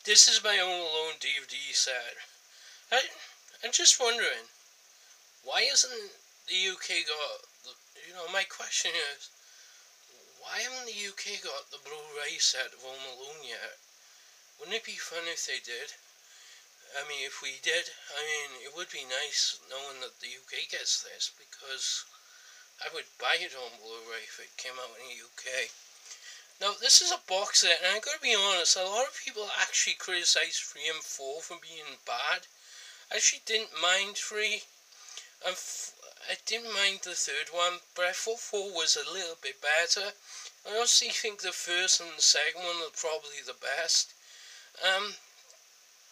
This is my Home Alone DVD set. I'm just wondering, why isn't the UK got, my question is, why haven't the UK got the Blu-ray set of Home Alone yet? Wouldn't it be fun if they did? I mean, if we did, it would be nice knowing that the UK gets this, because I would buy it on Blu-ray if it came out in the UK. Now, this is a box set, and I gotta be honest, a lot of people actually criticize 3 and 4 for being bad. I actually didn't mind 3. I didn't mind the third one, but I thought 4 was a little bit better. I honestly think the first and the second one are probably the best.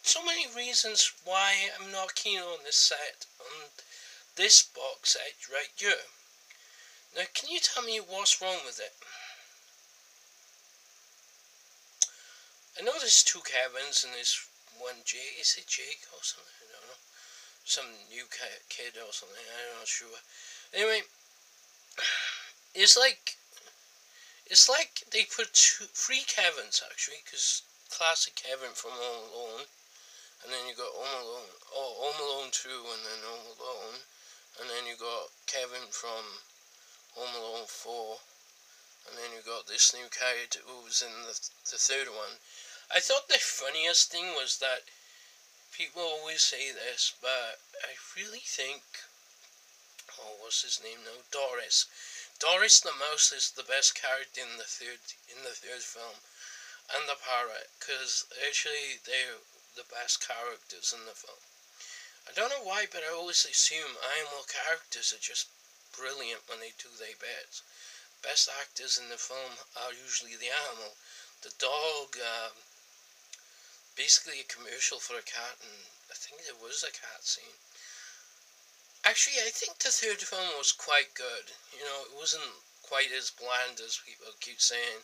So many reasons why I'm not keen on this set, on this box set right here. Now, can you tell me what's wrong with it? I know there's 2 Kevins and there's one Jake. Is it Jake or something? I don't know. Some new kid or something. I'm not sure. Anyway, it's like they put 3 Kevins actually, because classic Kevin from Home Alone, and then you got Home Alone 2, and then Home Alone, and then you got Kevin from Home Alone 4, and then you got this new character who was in the third one. I thought the funniest thing was that people always say this, but I really think, what's his name now? Doris. Doris the mouse is the best character in the third film, and the parrot, because actually they're the best characters in the film. I don't know why, but I always assume animal characters are just brilliant when they do their bits. Best actors in the film are usually the animal. The dog, basically a commercial for a cat, and I think there was a cat scene. Actually, I think the third film was quite good. It wasn't quite as bland as people keep saying.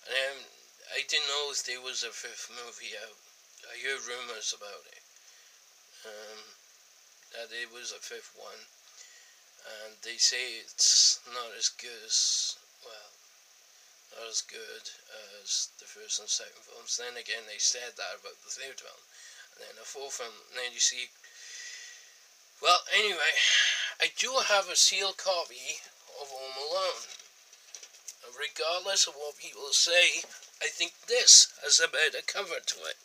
And I didn't know if there was a 5th movie out. I heard rumours about it. That there was a 5th one. And they say it's not as good as, not as good as the first and second films. Then again, they said that about the third film, and then the 4th film, and then you see. Well, anyway, I do have a sealed copy of Home Alone. And regardless of what people say, I think this has a better cover to it.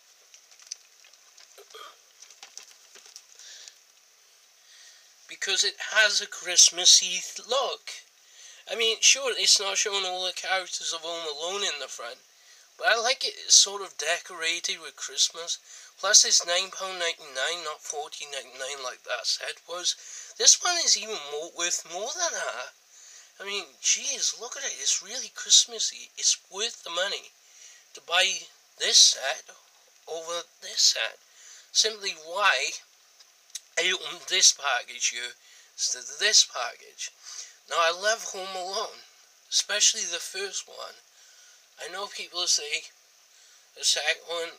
Because it has a Christmassy look. I mean, sure, it's not showing all the characters of Home Alone in the front, but I like it. It's sort of decorated with Christmas. Plus, it's £9.99, not $14.99 like that set was. This one is even worth more than that. I mean, geez, look at it. It's really Christmassy. It's worth the money to buy this set over this set. Simply why I opened this package here instead of this package. Now, I love Home Alone, especially the first one. I know people say the second one,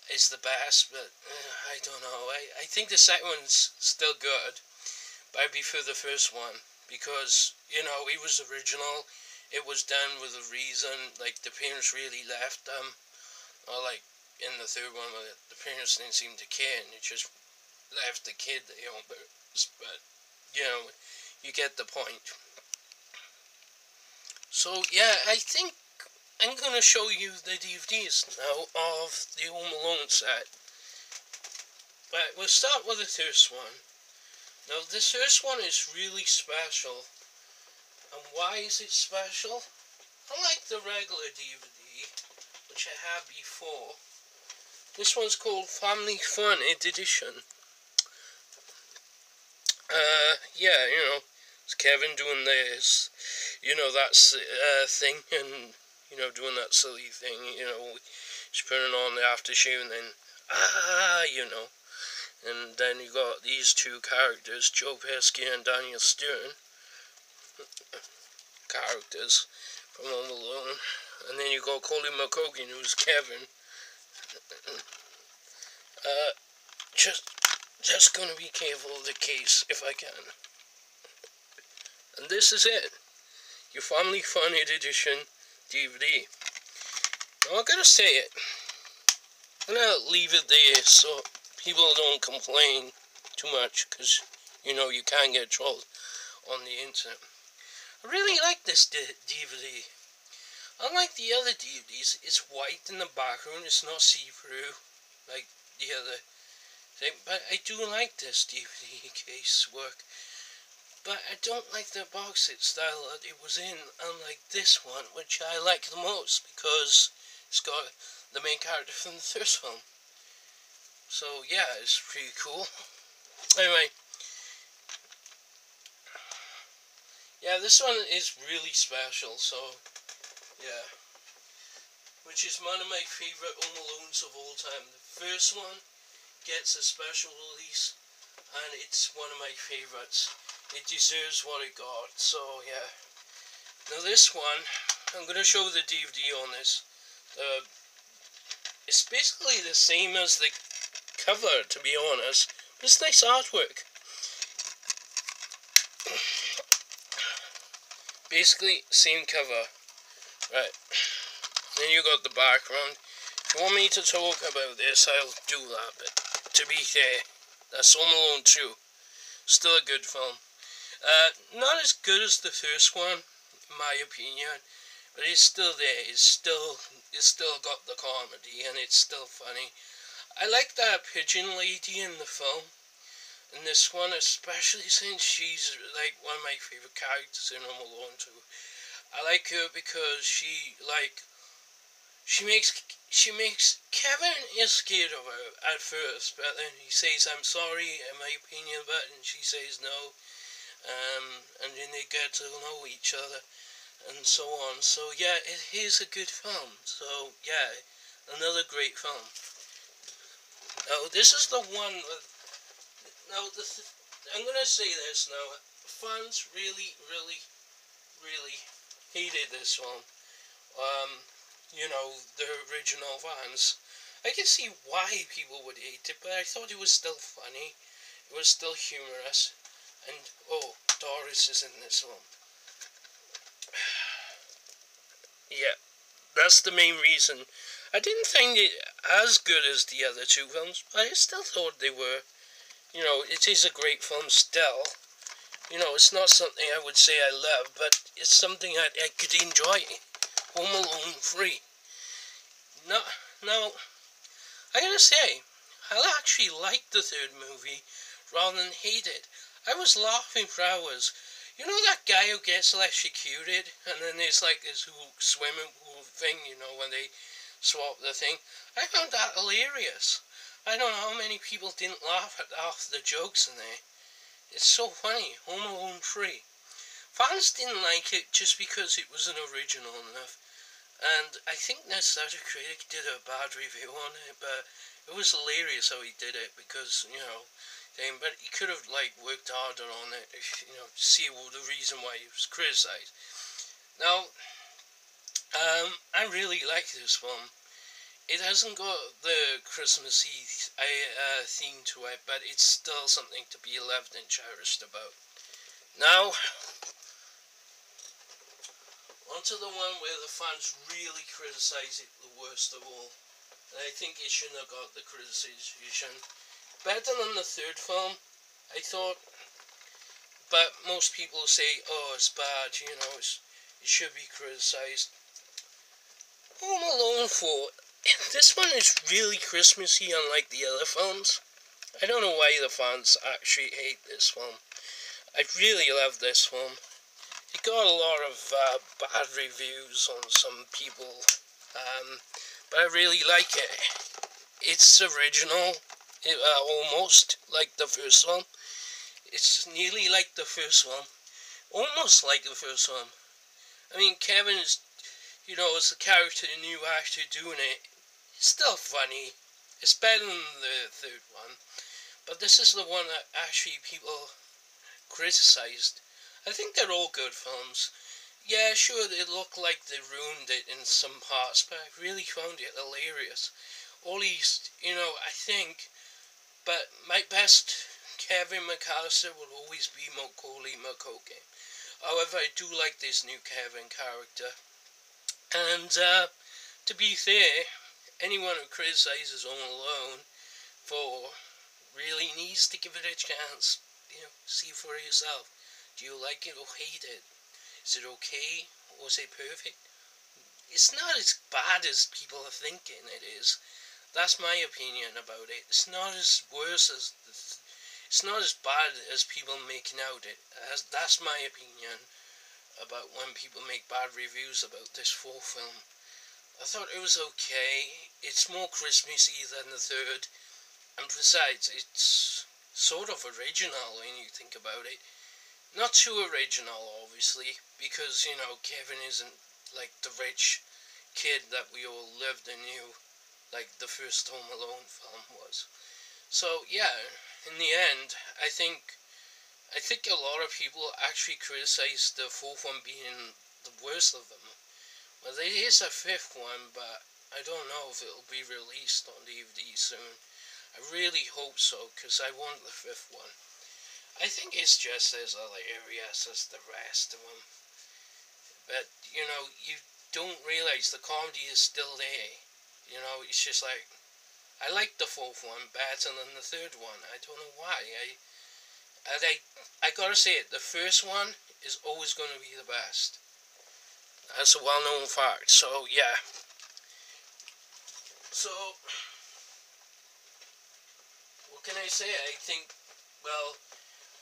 is the best, but I don't know. I think the second one's still good, but I prefer the first one because, it was original. It was done with a reason. Like, the parents really left them. Or, like, in the third one, the parents didn't seem to care, and they just left the kid their own purpose, but, you get the point. So, yeah, I think I'm going to show you the DVDs now of the Home Alone set. But we'll start with the first one. Now, this first one is really special. And why is it special? Unlike the regular DVD, which I had before, this one's called Family Fun Edition. It's Kevin doing this, that's thing, and, doing that silly thing, he's putting on the aftershave, and then, and then you got these 2 characters, Joe Pesci and Daniel Stern, characters from Home Alone, and then you got Colin McCogan, who's Kevin. Just gonna be careful of the case if I can. And this is it, your Family Fun Edition DVD. Now, I gotta say it. I'm gonna leave it there so people don't complain too much, because, you know, you can get trolled on the internet. I really like this DVD. Unlike the other DVDs, it's white in the background, it's not see-through like the other thing, but I do like this DVD case work. But I don't like the box set style that it was in, unlike this one, which I like the most because it's got the main character from the first film. So yeah, it's pretty cool. Anyway, yeah, this one is really special, so yeah. Which is one of my favourite Home Alones of all time. The first one gets a special release, and it's one of my favourites. It deserves what it got, so yeah. Now this one, I'm going to show the DVD on this. It's basically the same as the cover, to be honest. But it's nice artwork. Basically, same cover. Right. Then you got the background. If you want me to talk about this, I'll do that, but to be fair, that's Home Alone 2. Still a good film. Not as good as the first one, in my opinion, but it's still there. It's still got the comedy, and it's still funny. I like that pigeon lady in the film, in this one, especially since she's like one of my favorite characters in Home Alone 2. I like her because she makes Kevin is scared of her at first, but then he says, "I'm sorry," in my opinion, but and she says no. And then they get to know each other, and so on. So yeah, it is a good film. So yeah, another great film. Now this is the one that, now I'm gonna say this now. Fans really hated this film. You know, the original fans. I can see why people would hate it, but I thought it was still funny. It was still humorous. And, oh, Doris is in this one. Yeah, that's the main reason. I didn't find it as good as the other two films, but I still thought they were. You know, it is a great film still. You know, it's not something I would say I love, but it's something I could enjoy. Home Alone 3. Now, I gotta say, I actually liked the third movie rather than hate it. I was laughing for hours. You know that guy who gets electrocuted, and then there's like this whole swimming pool thing, you know, when they swap the thing? I found that hilarious. I don't know how many people didn't laugh at half the jokes in there. It's so funny. Home Alone 3. Fans didn't like it just because it wasn't original enough. And I think Nostalgia Critic did a bad review on it, but it was hilarious how he did it because, you know, but he could have, like, worked harder on it, you know, to see the reason why he was criticised. Now, I really like this film. It hasn't got the Christmassy theme to it, but it's still something to be loved and cherished about. Now, onto the one where the fans really criticise it the worst of all. And I think it shouldn't have got the criticism. Better than the third film, I thought. But most people say, oh, it's bad, you know, it should be criticised. Home Alone 4. This one is really Christmassy, unlike the other films. I don't know why the fans actually hate this film. I really love this film. It got a lot of bad reviews on some people, but I really like it. It's original, almost like the first one. It's nearly like the first one, almost like the first one. I mean, Kevin is, you know, as the character, the new actor doing it. It's still funny. It's better than the third one, but this is the one that actually people criticised. I think they're all good films. Yeah, sure, they look like they ruined it in some parts, but I really found it hilarious. All these, you know, I think, but my best Kevin McAllister will always be Macaulay Culkin. However, I do like this new Kevin character. And to be fair, anyone who criticises Home Alone for really needs to give it a chance. You know, see for yourself. Do you like it or hate it? Is it okay or is it perfect? It's not as bad as people are thinking it is. That's my opinion about it. It's not as worse as it's not as bad as people making out it. That's my opinion about when people make bad reviews about this fourth film. I thought it was okay. It's more Christmassy than the third, and besides, it's sort of original when you think about it. Not too original, obviously, because, you know, Kevin isn't like the rich kid that we all lived and knew, like the first Home Alone film was. So, yeah, in the end, I think a lot of people actually criticize the fourth one being the worst of them. Well, there is a fifth one, but I don't know if it'll be released on DVD soon. I really hope so, because I want the fifth one. I think it's just as hilarious as the rest of them. But, you know, you don't realise the comedy is still there. You know, it's just like, I like the fourth one better than the third one. I don't know why. I gotta say it, the first one is always going to be the best. That's a well-known fact. So, yeah. So, what can I say? I think, well,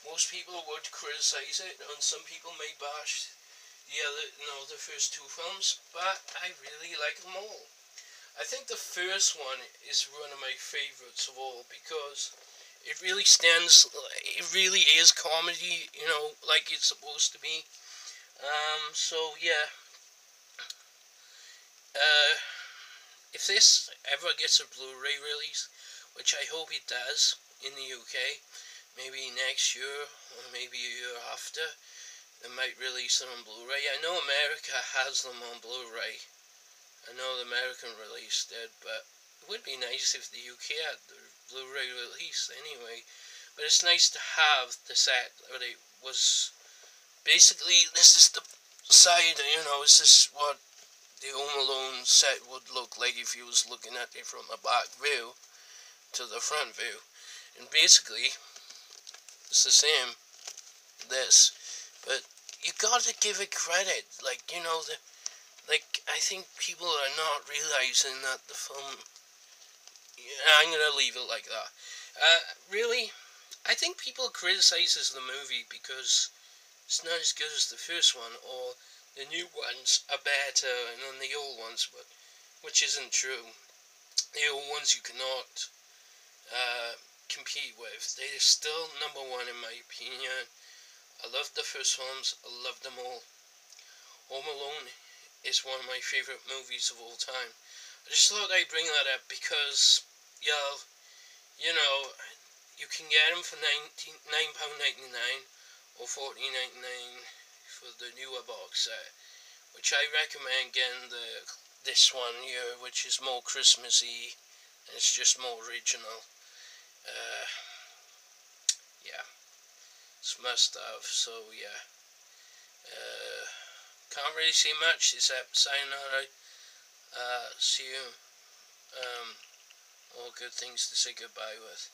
most people would criticise it, and some people may bash the first two films, but I really like them all. I think the first one is one of my favourites of all, because it really is comedy, you know, like it's supposed to be. So yeah. If this ever gets a Blu-ray release, which I hope it does in the UK, maybe next year or maybe a year after, they might release them on Blu-ray. I know America has them on Blu-ray. I know the American release did, but it would be nice if the UK had the Blu-ray release anyway. But it's nice to have the set that it was. Basically, this is the side, you know, this is what the Home Alone set would look like if you was looking at it from the back view to the front view. And basically, it's the same, this. But you gotta give it credit, like, you know, I think people are not realising that the film, I'm gonna leave it like that. Really, I think people criticises the movie because it's not as good as the first one, or the new ones are better than the old ones, but which isn't true. The old ones you cannot compete with. They're still number one in my opinion. I love the first films. I love them all. Home Alone is one of my favourite movies of all time. I just thought I'd bring that up because, yeah, you know, you can get them for £9.99 or $14.99 for the newer box set, which I recommend getting this one here, which is more Christmassy and it's just more original. Yeah, it's must have. So yeah, can't really say much except sayonara. See you. All good things to say goodbye with.